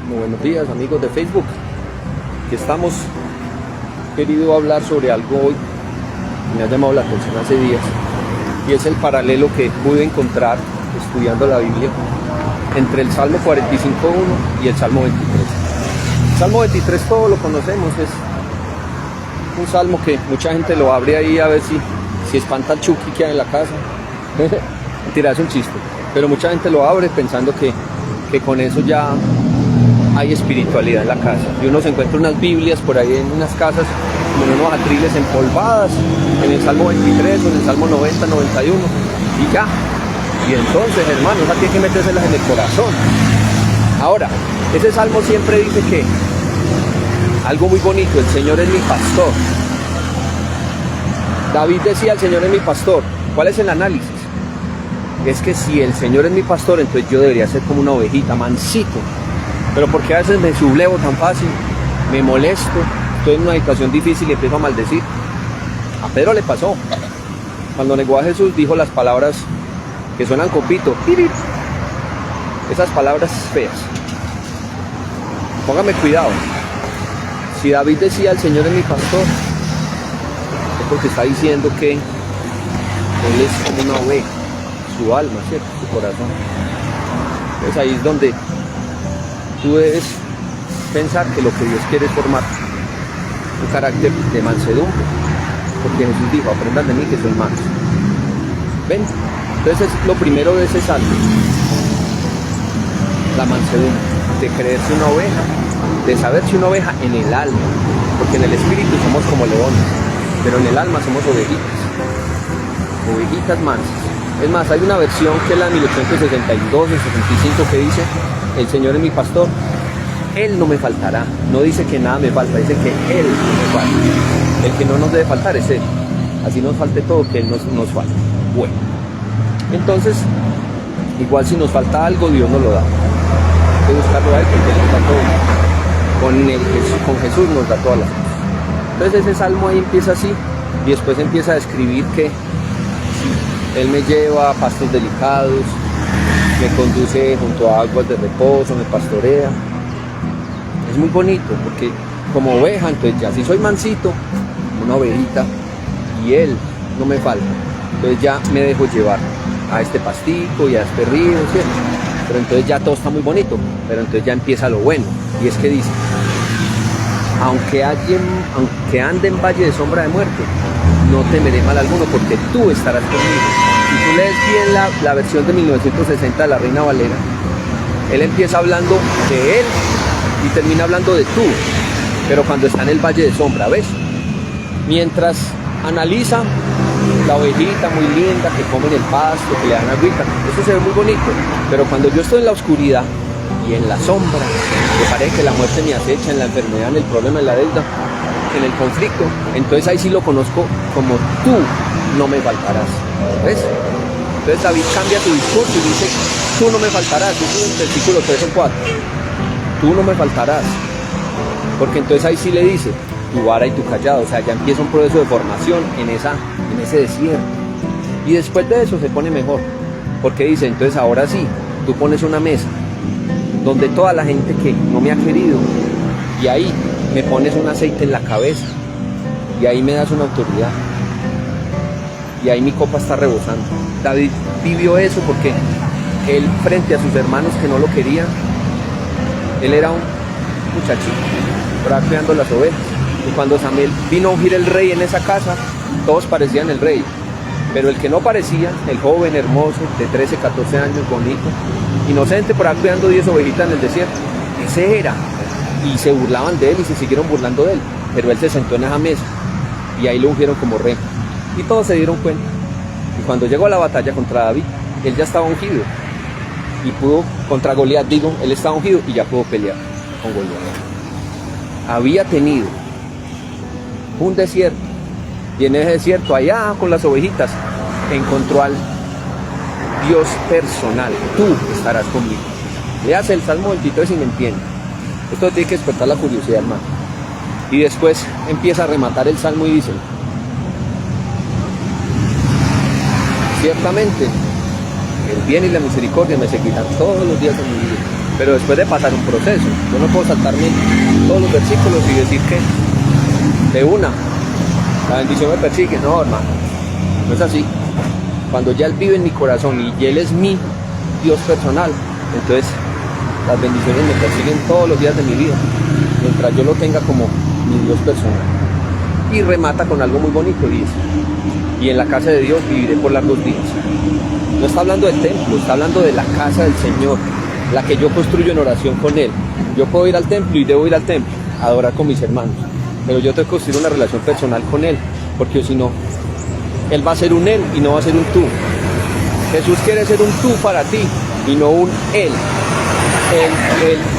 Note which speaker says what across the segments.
Speaker 1: Buenos días, amigos de Facebook. Aquí estamos. He querido hablar sobre algo hoy. Me ha llamado la atención hace días. Y es el paralelo que pude encontrar estudiando la Biblia entre el Salmo 45.1 y el Salmo 23. El Salmo 23 todos lo conocemos. Es un salmo que mucha gente lo abre ahí a ver si espanta al Chucky que hay en la casa. Mentira, es un chiste. Pero mucha gente lo abre pensando que con eso ya hay espiritualidad en la casa. Y uno se encuentra unas Biblias por ahí en unas casas, como en unos atriles empolvadas, en el Salmo 23 o en el Salmo 90, 91, y ya. Y entonces, hermanos, hay que metérselas en el corazón. Ahora, ese salmo siempre dice que algo muy bonito: el Señor es mi pastor. David decía: el Señor es mi pastor. ¿Cuál es el análisis? Es que si el Señor es mi pastor, entonces yo debería ser como una ovejita, mansito. Pero porque a veces me sublevo tan fácil, me molesto, estoy en una situación difícil y empiezo a maldecir. A Pedro le pasó. Cuando negó a Jesús, dijo las palabras que suenan copito. Esas palabras feas. Póngame cuidado. Si David decía: el Señor es mi pastor, es porque está diciendo que Él es como una oveja, su alma, ¿cierto? Su corazón. Entonces ahí es donde tú debes pensar que lo que Dios quiere es formar un carácter de mansedumbre, porque Jesús dijo: aprendan de mí que soy manso. ¿Ven? Entonces es lo primero de ese salmo, la mansedumbre, de creerse una oveja, de saberse una oveja en el alma, porque en el espíritu somos como leones, pero en el alma somos ovejitas mansas. Es más, hay una versión que es la de 1862, 65, que dice: el Señor es mi pastor, Él no me faltará. No dice que nada me falta, dice que Él no me falta. El que no nos debe faltar es Él. Así nos falte todo, que Él nos falte. Bueno, entonces, igual si nos falta algo, Dios nos lo da. Hay que buscarlo a Él, porque Él nos da todo. Con Jesús nos da todas las cosas. Entonces ese salmo ahí empieza así, y después empieza a describir que Él me lleva a pastos delicados, me conduce junto a aguas de reposo, me pastorea. Es muy bonito, porque como oveja, entonces ya si soy mansito, una ovejita, y Él no me falta, entonces ya me dejo llevar a este pastico y a este río, ¿cierto? Pero entonces ya todo está muy bonito, pero entonces ya empieza lo bueno, y es que dice: aunque ande en valle de sombra de muerte, no temeré mal alguno, porque tú estarás conmigo. Si tú lees bien la versión de 1960 de la Reina Valera, él empieza hablando de él y termina hablando de tú, pero cuando está en el valle de sombra, ¿ves? Mientras analiza la ovejita muy linda que come en el pasto, que le dan agüita, eso se ve muy bonito, pero cuando yo estoy en la oscuridad y en la sombra, me parece que la muerte me acecha, en la enfermedad, en el problema, en la deuda, en el conflicto, entonces ahí sí lo conozco como tú no me faltarás. ¿Ves? Entonces David cambia su discurso y dice: tú no me faltarás. Eso es el versículo 3 o 4. Tú no me faltarás. Porque entonces ahí sí le dice: tu vara y tu callado. O sea, ya empieza un proceso de formación en ese desierto. Y después de eso se pone mejor. Porque dice: entonces ahora sí, tú pones una mesa donde toda la gente que no me ha querido, y ahí me pones un aceite en la cabeza, y ahí me das una autoridad, y ahí mi copa está rebosando. David vivió eso porque él, frente a sus hermanos que no lo querían, él era un muchachito, estaba cuidando las ovejas, y cuando Samuel vino a ungir el rey en esa casa, todos parecían el rey, pero el que no parecía, el joven hermoso de 13, 14 años, bonito, inocente, por ahí cuidando 10 ovejitas en el desierto, ese era. Y se burlaban de él y se siguieron burlando de él, pero él se sentó en esa mesa y ahí lo ungieron como rey, y todos se dieron cuenta. Y cuando llegó a la batalla contra David, él ya estaba ungido y pudo, contra Goliat, él estaba ungido y ya pudo pelear con Goliat. Había tenido un desierto, y en ese desierto, allá con las ovejitas, encontró al Dios personal: tú estarás conmigo. Léase el Salmo 23 y me entiende. Esto tiene que despertar la curiosidad, hermano. Y después empieza a rematar el salmo y dice: ciertamente el bien y la misericordia me seguirán todos los días de mi vida, pero después de pasar un proceso. Yo no puedo saltarme todos los versículos y decir que de una, la bendición me persigue. No, hermano, no es así. Cuando ya Él vive en mi corazón y Él es mi Dios personal, entonces las bendiciones me persiguen todos los días de mi vida, mientras yo lo tenga como mi Dios personal. Y remata con algo muy bonito, dice: y en la casa de Dios viviré por largos días. No está hablando del templo, está hablando de la casa del Señor, la que yo construyo en oración con Él. Yo puedo ir al templo y debo ir al templo a adorar con mis hermanos, pero yo tengo que construir una relación personal con Él, porque si no, Él va a ser un Él y no va a ser un tú. Jesús quiere ser un tú para ti y no un Él.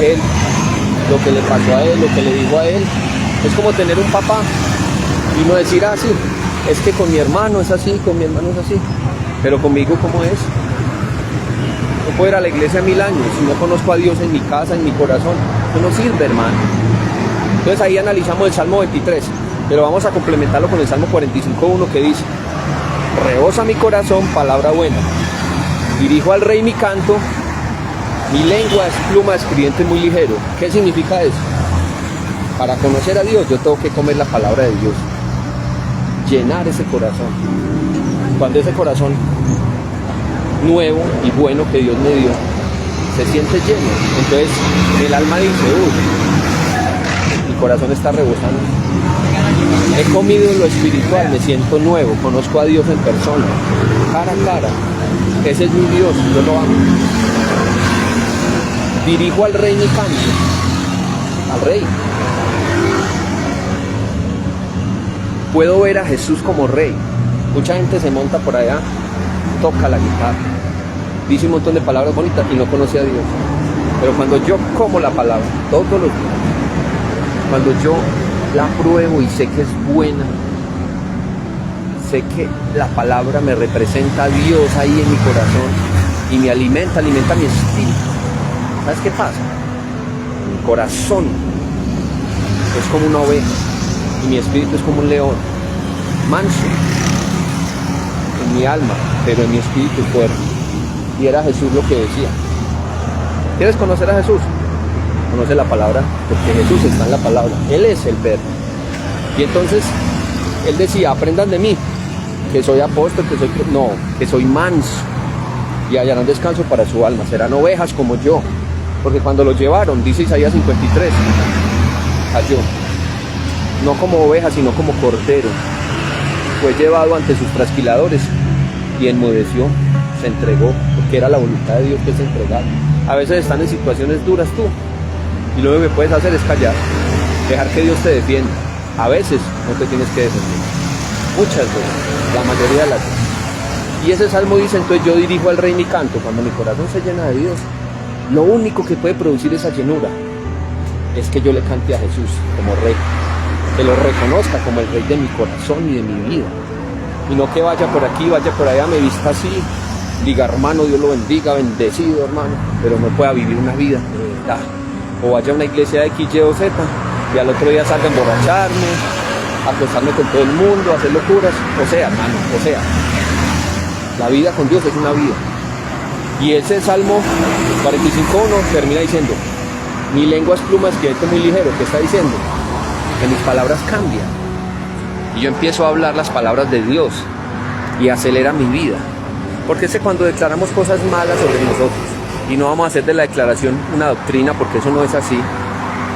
Speaker 1: Él. Lo que le pasó a Él, lo que le dijo a Él, es como tener un papá y no decir así, es que con mi hermano es así, con mi hermano es así, pero conmigo ¿cómo es? No puedo ir a la iglesia 1000 años si no conozco a Dios en mi casa, en mi corazón. Eso no sirve, hermano. Entonces ahí analizamos el Salmo 23, pero vamos a complementarlo con el Salmo 45:1, que dice: rebosa mi corazón palabra buena, dirijo al Rey mi canto, mi lengua es pluma de escribiente muy ligero. ¿Qué significa eso? Para conocer a Dios yo tengo que comer la palabra de Dios, llenar ese corazón. Cuando ese corazón nuevo y bueno que Dios me dio se siente lleno, entonces el alma dice: mi corazón está rebosando, he comido lo espiritual, me siento nuevo, conozco a Dios en persona, cara a cara. Ese es mi Dios, yo lo amo. Dirijo al Rey mi canto, al Rey. Puedo ver a Jesús como Rey. Mucha gente se monta por allá, toca la guitarra, dice un montón de palabras bonitas y no conoce a Dios. Pero cuando yo como la palabra todos los días, cuando yo la pruebo y sé que es buena, sé que la palabra me representa a Dios ahí en mi corazón y me alimenta mi espíritu. ¿Sabes qué pasa? Mi corazón es como una oveja y mi espíritu es como un león, manso en mi alma, pero en mi espíritu fuerte. Y era Jesús lo que decía. ¿Quieres conocer a Jesús? Conoce la palabra, porque Jesús está en la palabra. Él es el verbo. Y entonces Él decía: aprendan de mí, que soy apóstol, que soy manso, y hallarán descanso para su alma. Serán ovejas como yo. Porque cuando lo llevaron, dice Isaías 53, cayó. No como oveja, sino como cordero. Fue llevado ante sus trasquiladores y enmudeció, se entregó, porque era la voluntad de Dios que se entregara. A veces están en situaciones duras tú, y lo único que puedes hacer es callar, dejar que Dios te defienda. A veces no te tienes que defender, muchas veces, la mayoría de las veces. Y ese salmo dice: entonces yo dirijo al Rey mi canto. Cuando mi corazón se llena de Dios, lo único que puede producir esa llenura es que yo le cante a Jesús como Rey, que lo reconozca como el Rey de mi corazón y de mi vida, y no que vaya por aquí, vaya por allá, me vista así, diga hermano, Dios lo bendiga, bendecido hermano, pero no pueda vivir una vida de verdad. O vaya a una iglesia de X, Y o Z y al otro día salga a emborracharme, a acostarme con todo el mundo, a hacer locuras. O sea, hermano, la vida con Dios es una vida. Y ese Salmo 45:1 termina diciendo: mi lengua es pluma de escribiente muy ligero. ¿Qué está diciendo? Que mis palabras cambian y yo empiezo a hablar las palabras de Dios y acelera mi vida. Porque es que cuando declaramos cosas malas sobre nosotros, y no vamos a hacer de la declaración una doctrina, porque eso no es así,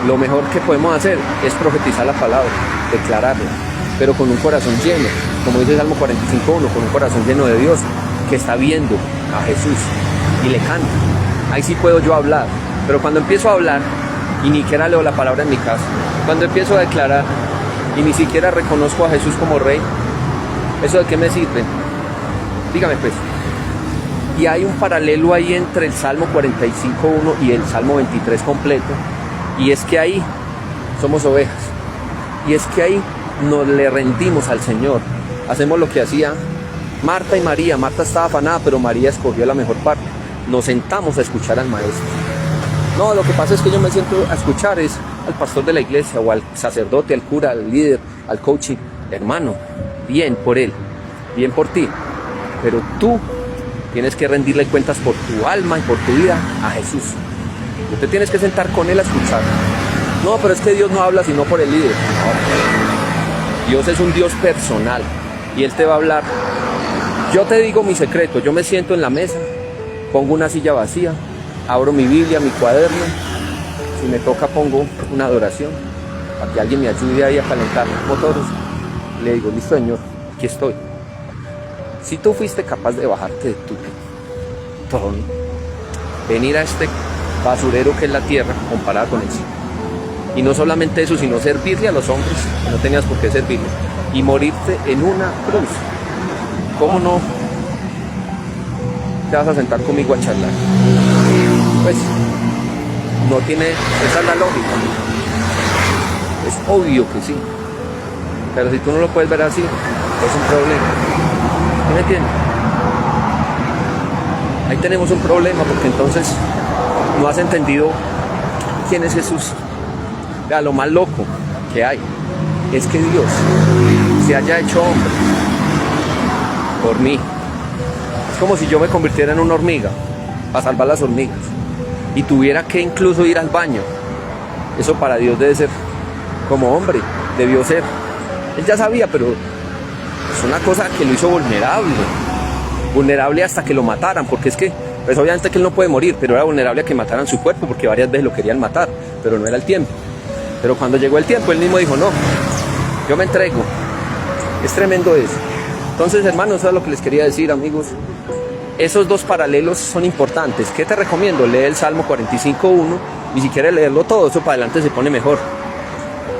Speaker 1: lo mejor que podemos hacer es profetizar la palabra, declararla, pero con un corazón lleno, como dice el Salmo 45:1, con un corazón lleno de Dios, que está viendo a Jesús y le canta. Ahí sí puedo yo hablar. Pero cuando empiezo a hablar y ni siquiera leo la palabra en mi casa, cuando empiezo a declarar y ni siquiera reconozco a Jesús como Rey, ¿eso de qué me sirve? Dígame pues. Y hay un paralelo ahí entre el Salmo 45:1 y el Salmo 23 completo, y es que ahí somos ovejas, y es que ahí nos le rendimos al Señor. Hacemos lo que hacía Marta y María. Marta estaba afanada, pero María escogió la mejor parte. Nos sentamos a escuchar al maestro. No, lo que pasa es que yo me siento a escuchar es al pastor de la iglesia, o al sacerdote, al cura, al líder, al coaching. Hermano, bien por él, bien por ti, pero tú tienes que rendirle cuentas por tu alma y por tu vida a Jesús. Tú te tienes que sentar con él a escuchar. No, pero es que Dios no habla sino por el líder. No. Dios es un Dios personal y Él te va a hablar. Yo te digo mi secreto, yo me siento en la mesa, pongo una silla vacía, abro mi Biblia, mi cuaderno, si me toca pongo una adoración, para que alguien me ayude ahí a calentar motores. Le digo, listo Señor, aquí estoy. Si tú fuiste capaz de bajarte de tu trono, venir a este basurero que es la tierra, comparada con eso, y no solamente eso, sino servirle a los hombres, que no tenías por qué servirle, y morirte en una cruz, ¿cómo no te vas a sentar conmigo a charlar? Pues no tiene, esa es la lógica. Es obvio que sí, pero si tú no lo puedes ver así, es un problema. ¿Sí me entiendes? Ahí tenemos un problema, porque entonces no has entendido quién es Jesús. Vea, lo más loco que hay es que Dios se haya hecho hombre por mí. Es como si yo me convirtiera en una hormiga para salvar las hormigas y tuviera que incluso ir al baño. Eso para Dios debe ser como hombre, debió ser. Él ya sabía, pero es una cosa que lo hizo vulnerable hasta que lo mataran, porque es que, pues obviamente que él no puede morir, pero era vulnerable a que mataran su cuerpo, porque varias veces lo querían matar, pero no era el tiempo. Pero cuando llegó el tiempo, él mismo dijo, no, yo me entrego. Es tremendo eso. Entonces, hermanos, eso es lo que les quería decir, amigos. Esos dos paralelos son importantes. ¿Qué te recomiendo? Lee el Salmo 45.1, y si quieres leerlo todo, eso para adelante se pone mejor.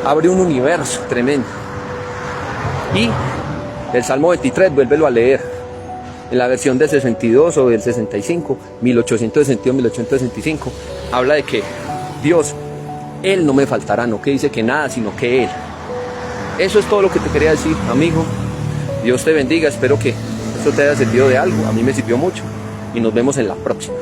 Speaker 1: Abre un universo tremendo. Y el Salmo 23, vuélvelo a leer. En la versión del 62 o del 65, 1862, 1865, habla de que Dios, Él no me faltará, no que dice que nada, sino que Él. Eso es todo lo que te quería decir, amigo. Dios te bendiga, espero que esto te haya servido de algo, a mí me sirvió mucho y nos vemos en la próxima.